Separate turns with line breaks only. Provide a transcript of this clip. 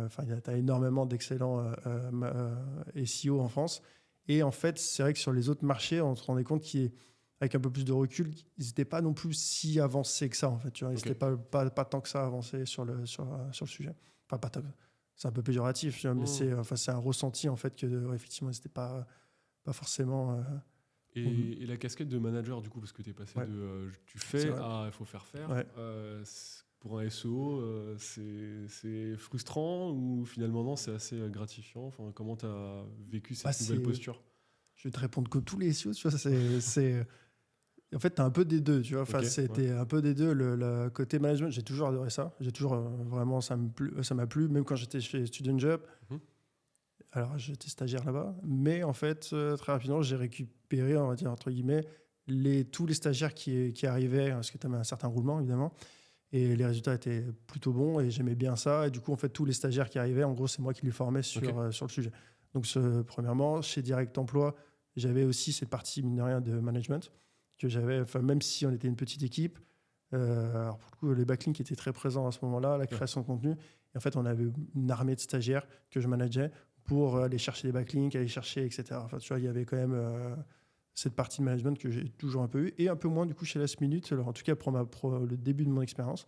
tu as énormément d'excellents SEO en France. Et en fait, c'est vrai que sur les autres marchés, on se rendait compte qu'avec un peu plus de recul, ils n'étaient pas non plus si avancés que ça. En fait, tu vois. Ils n'étaient pas tant que ça avancés sur le sujet. Enfin, pas tant, c'est un peu péjoratif, tu vois, mais c'est un ressenti en fait que effectivement, ils n'étaient pas forcément.
Et la casquette de manager, du coup, parce que tu es passé de tu fais à il faut faire.
Ouais.
Pour un SEO, c'est frustrant ou finalement non, c'est assez gratifiant. Enfin, comment tu as vécu cette nouvelle posture?
Je vais te répondre que tous les SEO, tu vois, c'est en fait, tu as un peu des deux, tu vois. Enfin, c'était un peu des deux. Le côté management, j'ai toujours adoré ça. J'ai toujours vraiment, ça m'a plu, même quand j'étais chez Student Job. Alors, j'étais stagiaire là-bas, mais en fait, très rapidement, j'ai récupéré, on va dire, entre guillemets, tous les stagiaires qui arrivaient, parce que tu avais un certain roulement, évidemment, et les résultats étaient plutôt bons, et j'aimais bien ça. Et du coup, en fait, tous les stagiaires qui arrivaient, en gros, c'est moi qui les formais sur le sujet. Donc, premièrement, chez Direct Emploi, j'avais aussi cette partie, mine de rien, de management, que j'avais, même si on était une petite équipe. Alors, pour le coup, les backlinks étaient très présents à ce moment-là, la création de contenu. Et en fait, on avait une armée de stagiaires que je manageais pour aller chercher les backlinks, aller chercher, etc. Enfin, tu vois, il y avait quand même cette partie de management que j'ai toujours un peu eu, et un peu moins du coup chez Last Minute, alors, en tout cas pour le début de mon expérience.